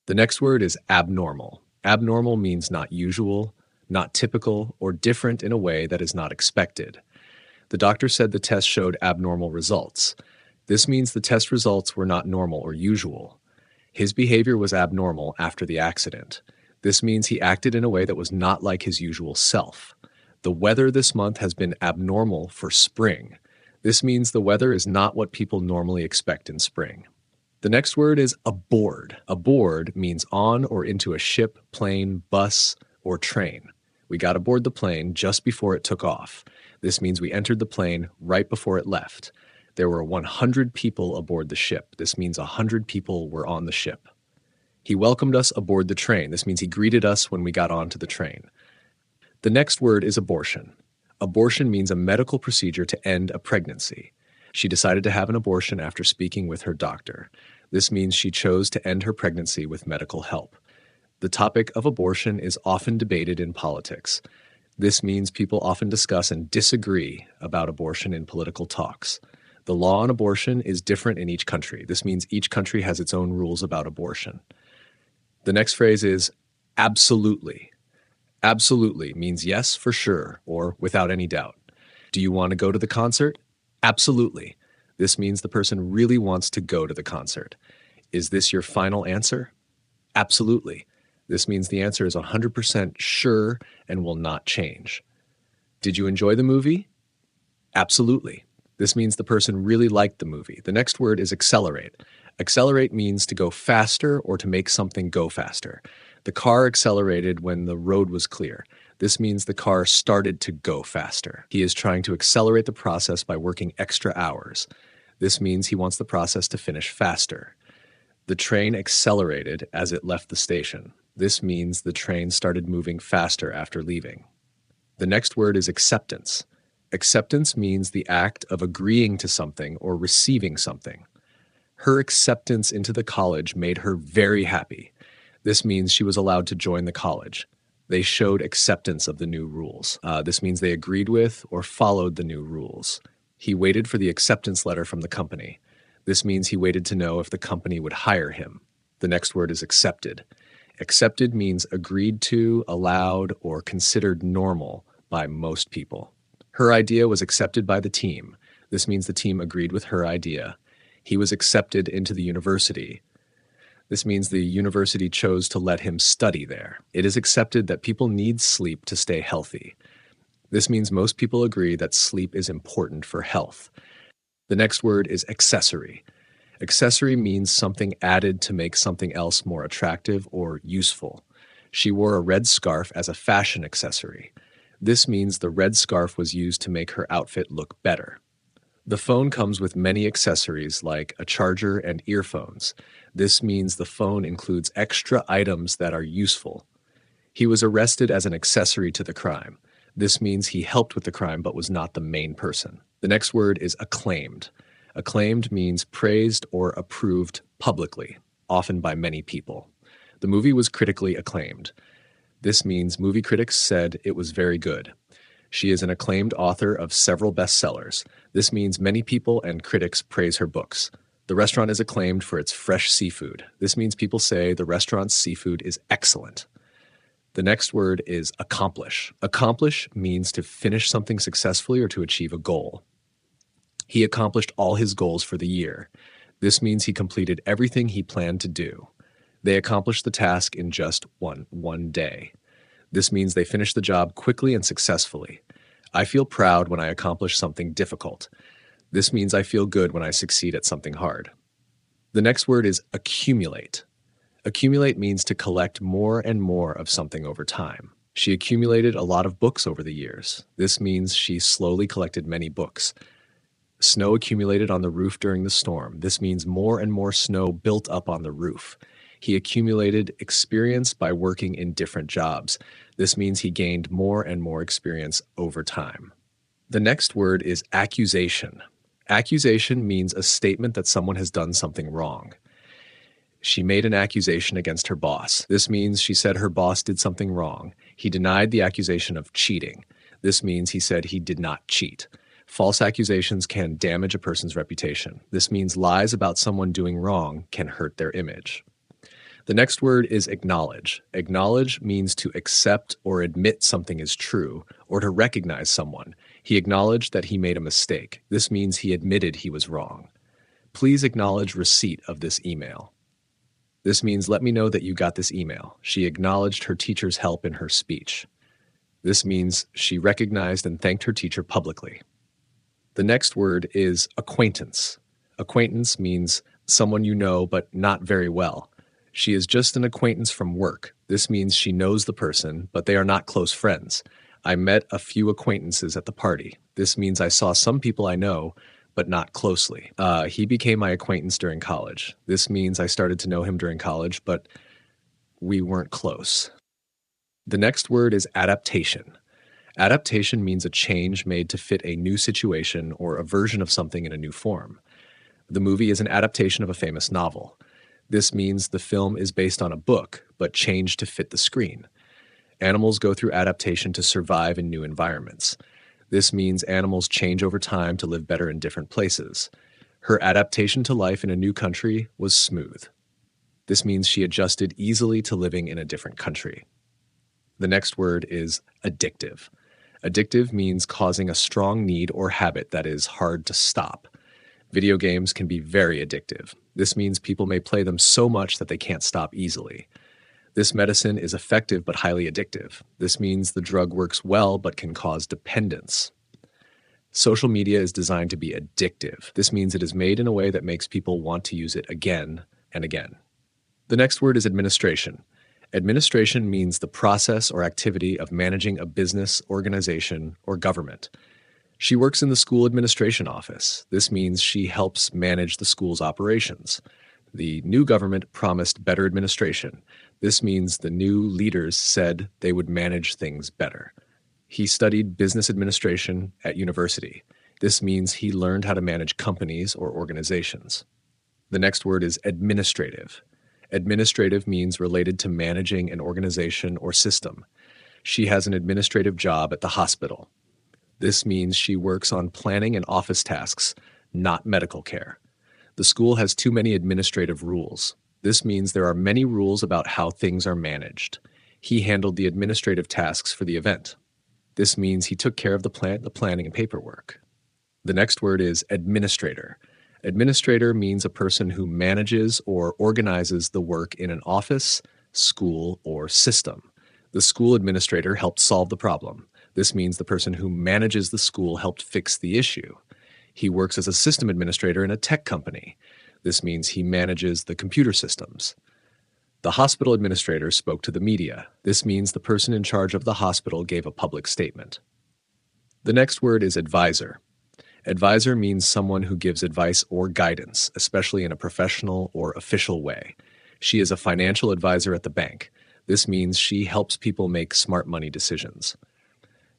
The next word is abnormal. Abnormal means not usual, not typical, or different in a way that is not expected. The doctor said the test showed abnormal results. This means the test results were not normal or usual. His behavior was abnormal after the accident. This means he acted in a way that was not like his usual self. The weather this month has been abnormal for spring. This means the weather is not what people normally expect in spring. The next word is aboard. Aboard means on or into a ship, plane, bus, or train. We got aboard the plane just before it took off. This means we entered the plane right before it left. There were 100 people aboard the ship. This means 100 people were on the ship. He welcomed us aboard the train. This means he greeted us when we got onto the train. The next word is abortion. Abortion means a medical procedure to end a pregnancy. She decided to have an abortion after speaking with her doctor. This means she chose to end her pregnancy with medical help. The topic of abortion is often debated in politics. This means people often discuss and disagree about abortion in political talks. The law on abortion is different in each country. This means each country has its own rules about abortion. The next phrase is absolutely. Absolutely means yes, for sure, or without any doubt. Do you want to go to the concert? Absolutely. This means the person really wants to go to the concert. Is this your final answer? Absolutely. This means the answer is 100% sure and will not change. Did you enjoy the movie? Absolutely. This means the person really liked the movie. The next word is accelerate. Accelerate means to go faster or to make something go faster. The car accelerated when the road was clear. This means the car started to go faster. He is trying to accelerate the process by working extra hours. This means he wants the process to finish faster. The train accelerated as it left the station. This means the train started moving faster after leaving. The next word is acceptance. Acceptance means the act of agreeing to something or receiving something. Her acceptance into the college made her very happy. This means she was allowed to join the college. They showed acceptance of the new rules. This means they agreed with or followed the new rules. He waited for the acceptance letter from the company. This means he waited to know if the company would hire him. The next word is accepted. Accepted means agreed to, allowed, or considered normal by most people. Her idea was accepted by the team. This means the team agreed with her idea. He was accepted into the university. This means the university chose to let him study there. It is accepted that people need sleep to stay healthy. This means most people agree that sleep is important for health. The next word is accessory. Accessory means something added to make something else more attractive or useful. She wore a red scarf as a fashion accessory. This means the red scarf was used to make her outfit look better. The phone comes with many accessories like a charger and earphones. This means the phone includes extra items that are useful. He was arrested as an accessory to the crime. This means he helped with the crime but was not the main person. The next word is acclaimed. Acclaimed means praised or approved publicly, often by many people. The movie was critically acclaimed. This means movie critics said it was very good. She is an acclaimed author of several bestsellers. This means many people and critics praise her books. The restaurant is acclaimed for its fresh seafood. This means people say the restaurant's seafood is excellent. The next word is accomplish. Accomplish means to finish something successfully or to achieve a goal. He accomplished all his goals for the year. This means he completed everything he planned to do. They accomplished the task in just one day. This means they finished the job quickly and successfully. I feel proud when I accomplish something difficult. This means I feel good when I succeed at something hard. The next word is accumulate. Accumulate means to collect more and more of something over time. She accumulated a lot of books over the years. This means she slowly collected many books. Snow accumulated on the roof during the storm. This means more and more snow built up on the roof. He accumulated experience by working in different jobs. This means he gained more and more experience over time. The next word is accusation. Accusation means a statement that someone has done something wrong. She made an accusation against her boss. This means she said her boss did something wrong. He denied the accusation of cheating. This means he said he did not cheat. False accusations can damage a person's reputation. This means lies about someone doing wrong can hurt their image. The next word is acknowledge. Acknowledge means to accept or admit something is true or to recognize someone. He acknowledged that he made a mistake. This means he admitted he was wrong. Please acknowledge receipt of this email. This means let me know that you got this email. She acknowledged her teacher's help in her speech. This means she recognized and thanked her teacher publicly. The next word is acquaintance. Acquaintance means someone you know but not very well. She is just an acquaintance from work. This means she knows the person, but they are not close friends. I met a few acquaintances at the party. This means I saw some people I know, but not closely. He became my acquaintance during college. This means I started to know him during college, but we weren't close. The next word is adaptation. Adaptation means a change made to fit a new situation or a version of something in a new form. The movie is an adaptation of a famous novel. This means the film is based on a book, but changed to fit the screen. Animals go through adaptation to survive in new environments. This means animals change over time to live better in different places. Her adaptation to life in a new country was smooth. This means she adjusted easily to living in a different country. The next word is addictive. Addictive means causing a strong need or habit that is hard to stop. Video games can be very addictive. This means people may play them so much that they can't stop easily. This medicine is effective but highly addictive. This means the drug works well but can cause dependence. Social media is designed to be addictive. This means it is made in a way that makes people want to use it again and again. The next word is administration. Administration means the process or activity of managing a business, organization, or government. She works in the school administration office. This means she helps manage the school's operations. The new government promised better administration. This means the new leaders said they would manage things better. He studied business administration at university. This means he learned how to manage companies or organizations. The next word is administrative. Administrative means related to managing an organization or system. She has an administrative job at the hospital. This means she works on planning and office tasks, not medical care. The school has too many administrative rules. This means there are many rules about how things are managed. He handled the administrative tasks for the event. This means he took care of the planning and paperwork. The next word is administrator. Administrator means a person who manages or organizes the work in an office, school, or system. The school administrator helped solve the problem. This means the person who manages the school helped fix the issue. He works as a system administrator in a tech company. This means he manages the computer systems. The hospital administrator spoke to the media. This means the person in charge of the hospital gave a public statement. The next word is advisor. Advisor means someone who gives advice or guidance, especially in a professional or official way. She is a financial advisor at the bank. This means she helps people make smart money decisions.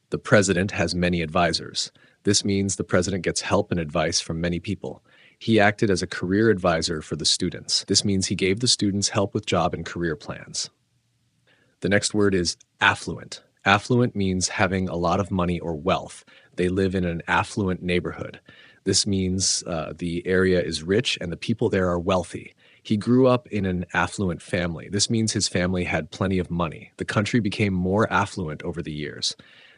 The president has many advisors. This means the president gets help and advice from many people. He acted as a career advisor for the students. This means he gave the students help with job and career plans. The next word is affluent. Affluent means having a lot of money or wealth. They live in an affluent neighborhood. This means the area is rich and the people there are wealthy. He grew up in an affluent family. This means his family had plenty of money. The country became more affluent over the years.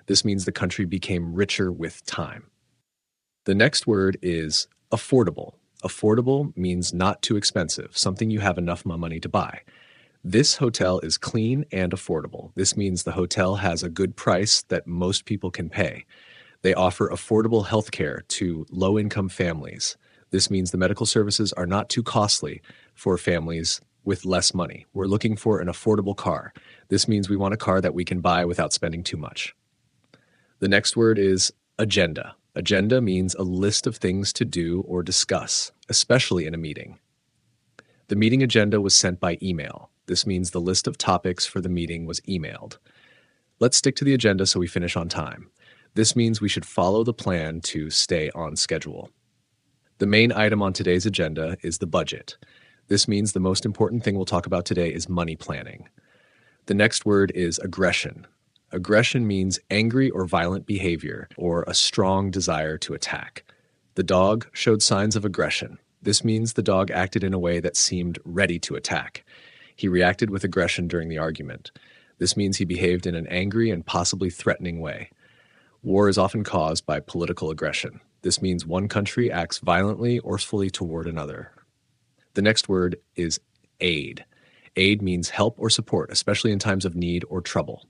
This means the country became richer with time. The next word is affordable. Affordable means not too expensive, something you have enough money to buy. This hotel is clean and affordable. This means the hotel has a good price that most people can pay. They offer affordable health care to low-income families. This means the medical services are not too costly for families with less money. We're looking for an affordable car. This means we want a car that we can buy without spending too much. The next word is agenda. Agenda means a list of things to do or discuss, especially in a meeting. The meeting agenda was sent by email. This means the list of topics for the meeting was emailed. Let's stick to the agenda so we finish on time. This means we should follow the plan to stay on schedule. The main item on today's agenda is the budget. This means the most important thing we'll talk about today is money planning. The next word is aggression. Aggression means angry or violent behavior or a strong desire to attack. The dog showed signs of aggression. This means the dog acted in a way that seemed ready to attack. He reacted with aggression during the argument. This means he behaved in an angry and possibly threatening way. War is often caused by political aggression. This means one country acts violently or forcefully toward another. The next word is aid. Aid means help or support, especially in times of need or trouble.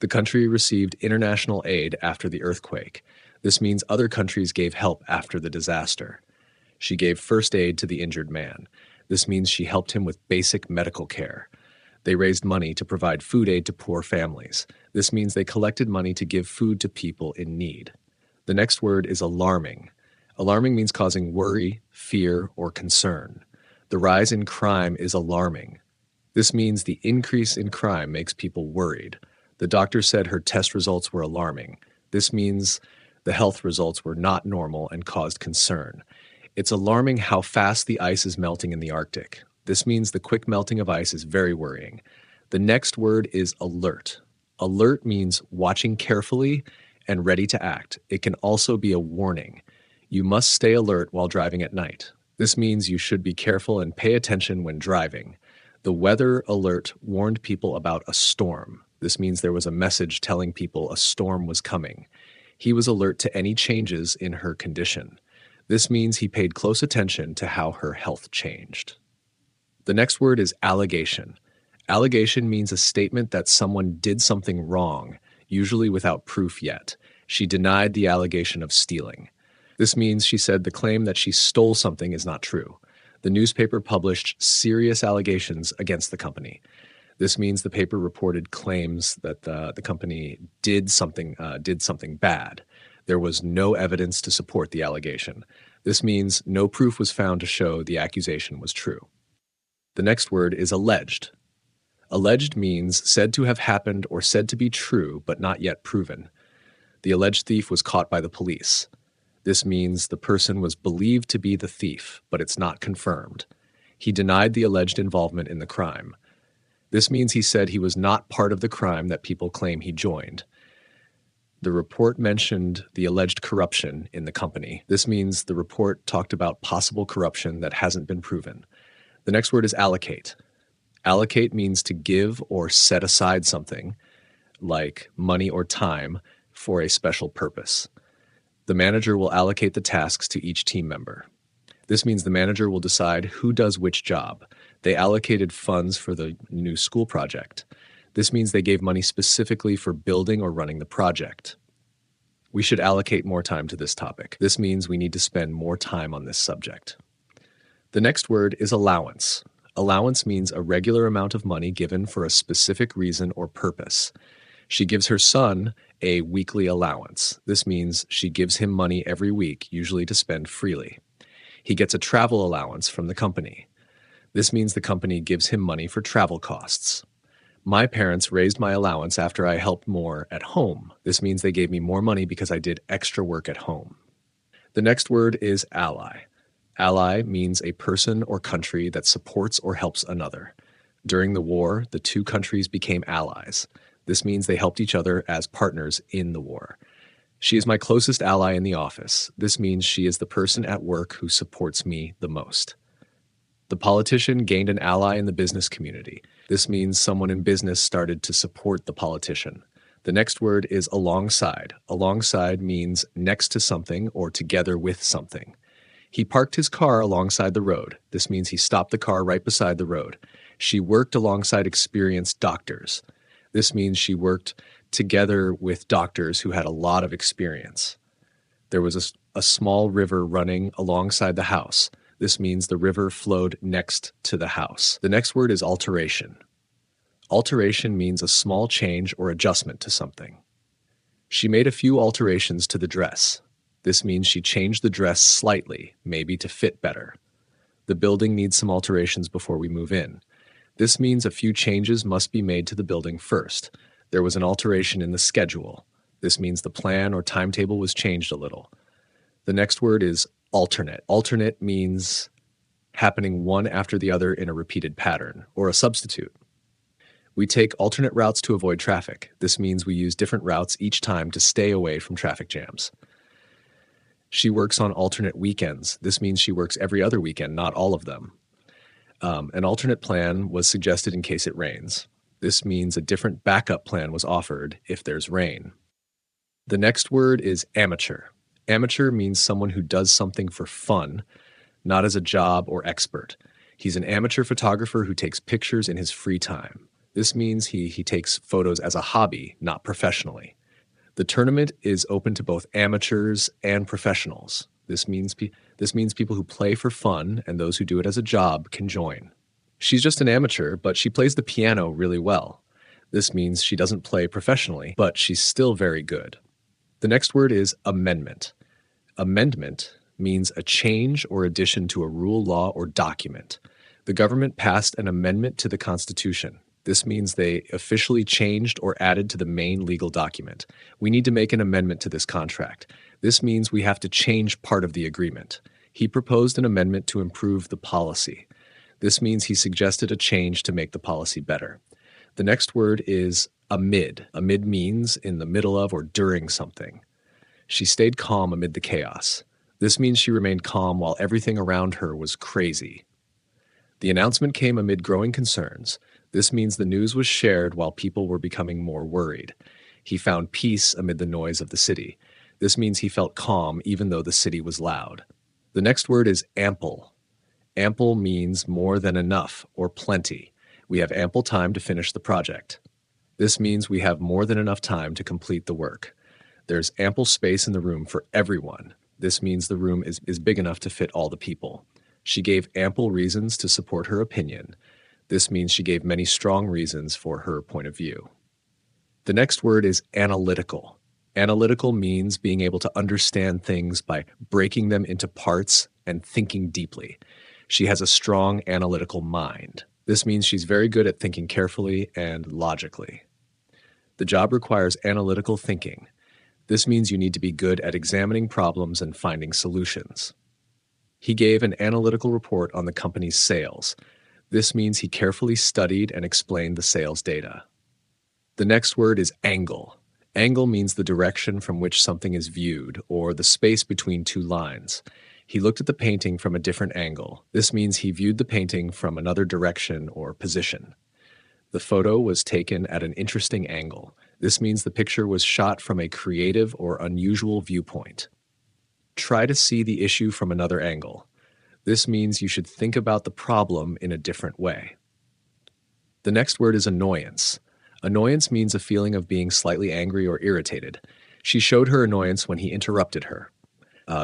The country received international aid after the earthquake. This means other countries gave help after the disaster. She gave first aid to the injured man. This means she helped him with basic medical care. They raised money to provide food aid to poor families. This means they collected money to give food to people in need. The next word is alarming. Alarming means causing worry, fear, or concern. The rise in crime is alarming. This means the increase in crime makes people worried. The doctor said her test results were alarming. This means the health results were not normal and caused concern. It's alarming how fast the ice is melting in the Arctic. This means the quick melting of ice is very worrying. The next word is alert. Alert means watching carefully and ready to act. It can also be a warning. You must stay alert while driving at night. This means you should be careful and pay attention when driving. The weather alert warned people about a storm. This means there was a message telling people a storm was coming. He was alert to any changes in her condition. This means he paid close attention to how her health changed. The next word is allegation. Allegation means a statement that someone did something wrong, usually without proof yet. She denied the allegation of stealing. This means she said the claim that she stole something is not true. The newspaper published serious allegations against the company. This means the paper reported claims that the company did something bad. There was no evidence to support the allegation. This means no proof was found to show the accusation was true. The next word is alleged. Alleged means said to have happened or said to be true, but not yet proven. The alleged thief was caught by the police. This means the person was believed to be the thief, but it's not confirmed. He denied the alleged involvement in the crime. This means he said he was not part of the crime that people claim he joined. The report mentioned the alleged corruption in the company. This means the report talked about possible corruption that hasn't been proven. The next word is allocate. Allocate means to give or set aside something, like money or time, for a special purpose. The manager will allocate the tasks to each team member. This means the manager will decide who does which job. They allocated funds for the new school project. This means they gave money specifically for building or running the project. We should allocate more time to this topic. This means we need to spend more time on this subject. The next word is allowance. Allowance means a regular amount of money given for a specific reason or purpose. She gives her son a weekly allowance. This means she gives him money every week, usually to spend freely. He gets a travel allowance from the company. This means the company gives him money for travel costs. My parents raised my allowance after I helped more at home. This means they gave me more money because I did extra work at home. The next word is ally. Ally means a person or country that supports or helps another. During the war, the two countries became allies. This means they helped each other as partners in the war. She is my closest ally in the office. This means she is the person at work who supports me the most. The politician gained an ally in the business community. This means someone in business started to support the politician. The next word is alongside. Alongside means next to something or together with something. He parked his car alongside the road. This means he stopped the car right beside the road. She worked alongside experienced doctors. This means she worked together with doctors who had a lot of experience. There was a small river running alongside the house. This means the river flowed next to the house. The next word is alteration. Alteration means a small change or adjustment to something. She made a few alterations to the dress. This means she changed the dress slightly, maybe to fit better. The building needs some alterations before we move in. This means a few changes must be made to the building first. There was an alteration in the schedule. This means the plan or timetable was changed a little. The next word is alternate. Alternate means happening one after the other in a repeated pattern, or a substitute. We take alternate routes to avoid traffic. This means we use different routes each time to stay away from traffic jams. She works on alternate weekends. This means she works every other weekend, not all of them. An alternate plan was suggested in case it rains. This means a different backup plan was offered if there's rain. The next word is amateur. Amateur means someone who does something for fun, not as a job or expert. He's an amateur photographer who takes pictures in his free time. This means he takes photos as a hobby, not professionally. The tournament is open to both amateurs and professionals. This means people who play for fun and those who do it as a job can join. She's just an amateur, but she plays the piano really well. This means she doesn't play professionally, but she's still very good. The next word is amendment. Amendment means a change or addition to a rule, law, or document. The government passed an amendment to the Constitution. This means they officially changed or added to the main legal document. We need to make an amendment to this contract. This means we have to change part of the agreement. He proposed an amendment to improve the policy. This means he suggested a change to make the policy better. The next word is amid. Amid means in the middle of or during something. She stayed calm amid the chaos. This means she remained calm while everything around her was crazy. The announcement came amid growing concerns. This means the news was shared while people were becoming more worried. He found peace amid the noise of the city. This means he felt calm even though the city was loud. The next word is ample. Ample means more than enough or plenty. We have ample time to finish the project. This means we have more than enough time to complete the work. There's ample space in the room for everyone. This means the room is big enough to fit all the people. She gave ample reasons to support her opinion. This means she gave many strong reasons for her point of view. The next word is analytical. Analytical means being able to understand things by breaking them into parts and thinking deeply. She has a strong analytical mind. This means she's very good at thinking carefully and logically. The job requires analytical thinking. This means you need to be good at examining problems and finding solutions. He gave an analytical report on the company's sales. This means he carefully studied and explained the sales data. The next word is angle. Angle means the direction from which something is viewed, or the space between two lines. He looked at the painting from a different angle. This means he viewed the painting from another direction or position. The photo was taken at an interesting angle. This means the picture was shot from a creative or unusual viewpoint. Try to see the issue from another angle. This means you should think about the problem in a different way. The next word is annoyance. Annoyance means a feeling of being slightly angry or irritated. She showed her annoyance when he interrupted her.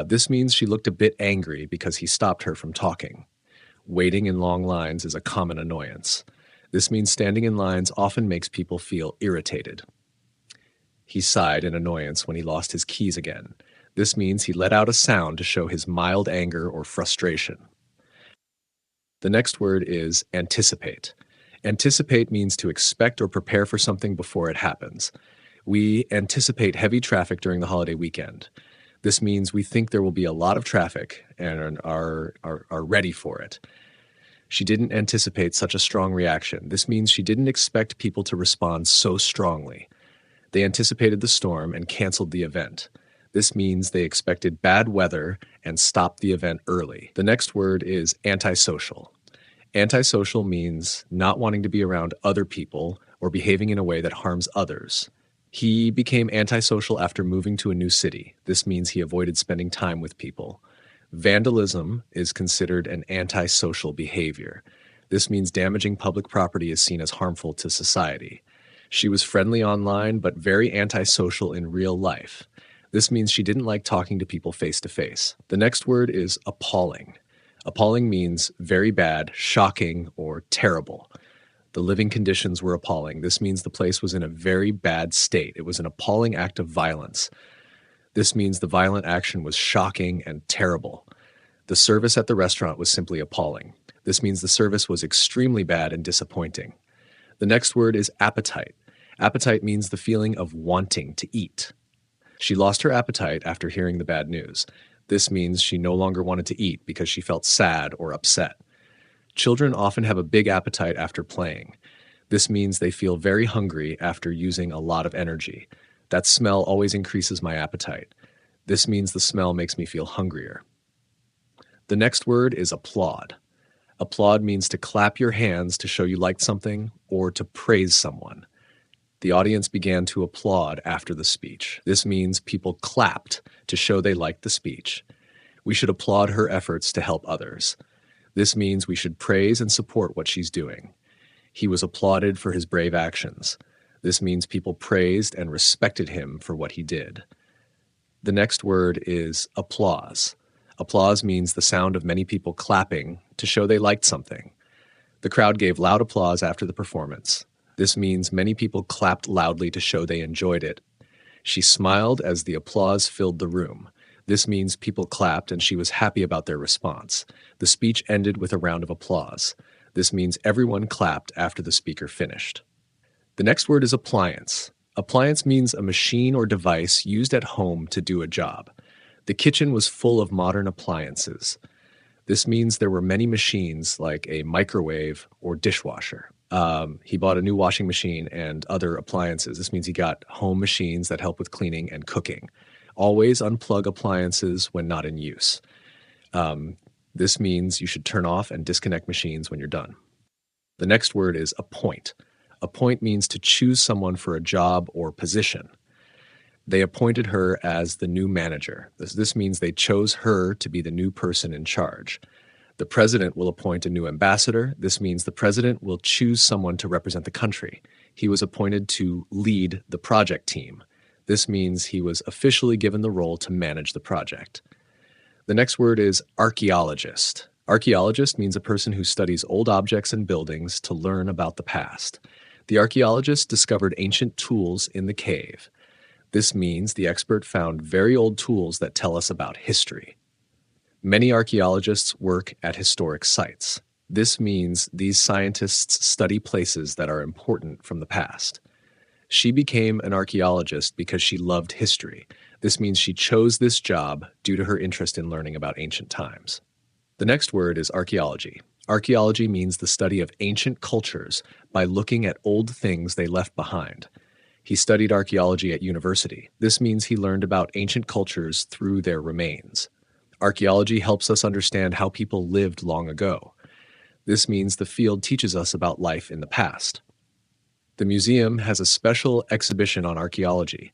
This means she looked a bit angry because he stopped her from talking. Waiting in long lines is a common annoyance. This means standing in lines often makes people feel irritated. He sighed in annoyance when he lost his keys again. This means he let out a sound to show his mild anger or frustration. The next word is anticipate. Anticipate means to expect or prepare for something before it happens. We anticipate heavy traffic during the holiday weekend. This means we think there will be a lot of traffic and are ready for it. She didn't anticipate such a strong reaction. This means she didn't expect people to respond so strongly. They anticipated the storm and canceled the event. This means they expected bad weather and stopped the event early. The next word is antisocial. Antisocial means not wanting to be around other people or behaving in a way that harms others. He became antisocial after moving to a new city. This means he avoided spending time with people. Vandalism is considered an antisocial behavior. This means damaging public property is seen as harmful to society. She was friendly online, but very antisocial in real life. This means she didn't like talking to people face to face. The next word is appalling. Appalling means very bad, shocking, or terrible. The living conditions were appalling. This means the place was in a very bad state. It was an appalling act of violence. This means the violent action was shocking and terrible. The service at the restaurant was simply appalling. This means the service was extremely bad and disappointing. The next word is appetite. Appetite means the feeling of wanting to eat. She lost her appetite after hearing the bad news. This means she no longer wanted to eat because she felt sad or upset. Children often have a big appetite after playing. This means they feel very hungry after using a lot of energy. That smell always increases my appetite. This means the smell makes me feel hungrier. The next word is applaud. Applaud means to clap your hands to show you liked something or to praise someone. The audience began to applaud after the speech. This means people clapped to show they liked the speech. We should applaud her efforts to help others. This means we should praise and support what she's doing. He was applauded for his brave actions. This means people praised and respected him for what he did. The next word is applause. Applause means the sound of many people clapping to show they liked something. The crowd gave loud applause after the performance. This means many people clapped loudly to show they enjoyed it. She smiled as the applause filled the room. This means people clapped and she was happy about their response. The speech ended with a round of applause. This means everyone clapped after the speaker finished. The next word is appliance. Appliance means a machine or device used at home to do a job. The kitchen was full of modern appliances. This means there were many machines like a microwave or dishwasher. He bought a new washing machine and other appliances. This means he got home machines that help with cleaning and cooking. Always unplug appliances when not in use. This means you should turn off and disconnect machines when you're done. The next word is appoint. Appoint means to choose someone for a job or position. They appointed her as the new manager. This means they chose her to be the new person in charge. The president will appoint a new ambassador. This means the president will choose someone to represent the country. He was appointed to lead the project team. This means he was officially given the role to manage the project. The next word is archaeologist. Archaeologist means a person who studies old objects and buildings to learn about the past. The archaeologist discovered ancient tools in the cave. This means the expert found very old tools that tell us about history. Many archaeologists work at historic sites. This means these scientists study places that are important from the past. She became an archaeologist because she loved history. This means she chose this job due to her interest in learning about ancient times. The next word is archaeology. Archaeology means the study of ancient cultures by looking at old things they left behind. He studied archaeology at university. This means he learned about ancient cultures through their remains. Archaeology helps us understand how people lived long ago. This means the field teaches us about life in the past. The museum has a special exhibition on archaeology.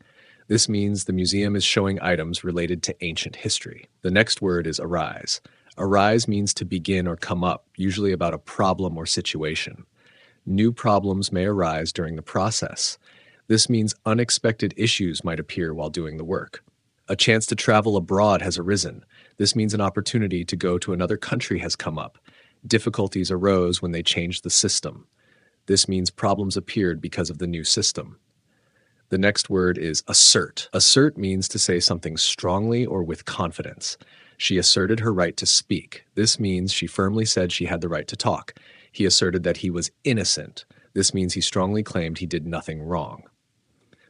This means the museum is showing items related to ancient history. The next word is arise. Arise means to begin or come up, usually about a problem or situation. New problems may arise during the process. This means unexpected issues might appear while doing the work. A chance to travel abroad has arisen. This means an opportunity to go to another country has come up. Difficulties arose when they changed the system. This means problems appeared because of the new system. The next word is assert. Assert means to say something strongly or with confidence. She asserted her right to speak. This means she firmly said she had the right to talk. He asserted that he was innocent. This means he strongly claimed he did nothing wrong.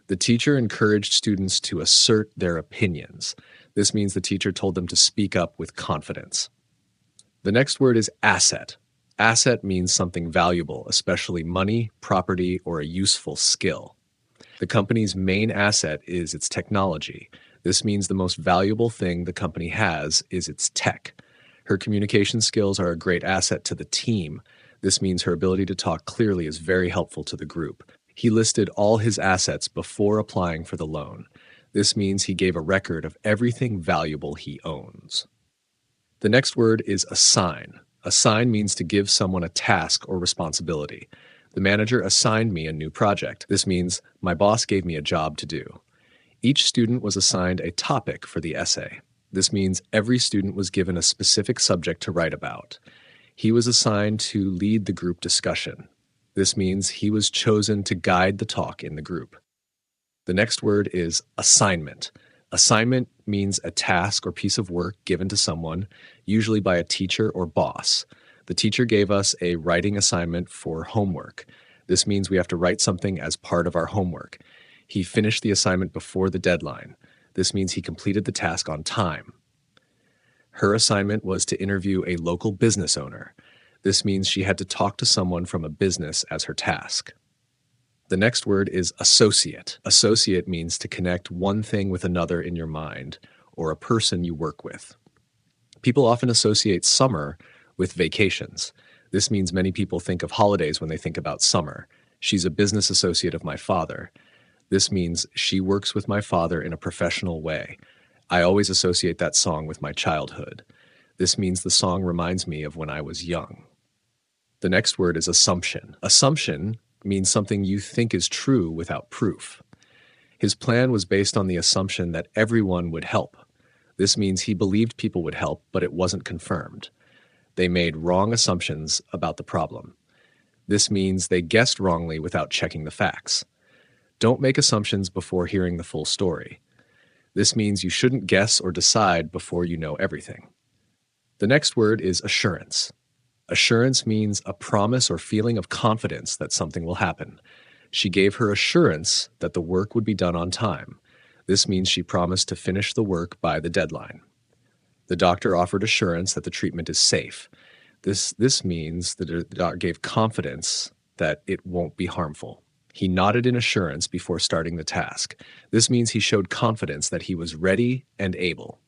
The teacher encouraged students to assert their opinions. This means the teacher told them to speak up with confidence. The next word is asset. Asset means something valuable, especially money, property, or a useful skill. The company's main asset is its technology. This means the most valuable thing the company has is its tech. Her communication skills are a great asset to the team. This means her ability to talk clearly is very helpful to the group. He listed all his assets before applying for the loan. This means he gave a record of everything valuable he owns. The next word is assign. Assign means to give someone a task or responsibility. The manager assigned me a new project. This means my boss gave me a job to do. Each student was assigned a topic for the essay. This means every student was given a specific subject to write about. He was assigned to lead the group discussion. This means he was chosen to guide the talk in the group. The next word is assignment. Assignment means a task or piece of work given to someone, usually by a teacher or boss. The teacher gave us a writing assignment for homework. This means we have to write something as part of our homework. He finished the assignment before the deadline. This means he completed the task on time. Her assignment was to interview a local business owner. This means she had to talk to someone from a business as her task. The next word is associate. Associate means to connect one thing with another in your mind, or a person you work with. People often associate summer with vacations. This means many people think of holidays when they think about summer. She's a business associate of my father. This means she works with my father in a professional way. I always associate that song with my childhood. This means the song reminds me of when I was young. The next word is assumption. Assumption means something you think is true without proof. His plan was based on the assumption that everyone would help. This means he believed people would help, but it wasn't confirmed. They made wrong assumptions about the problem. This means they guessed wrongly without checking the facts. Don't make assumptions before hearing the full story. This means you shouldn't guess or decide before you know everything. The next word is assurance. Assurance means a promise or feeling of confidence that something will happen. She gave her assurance that the work would be done on time. This means she promised to finish the work by the deadline. The doctor offered assurance that the treatment is safe. This means the doctor gave confidence that it won't be harmful. He nodded in assurance before starting the task. This means he showed confidence that he was ready and able.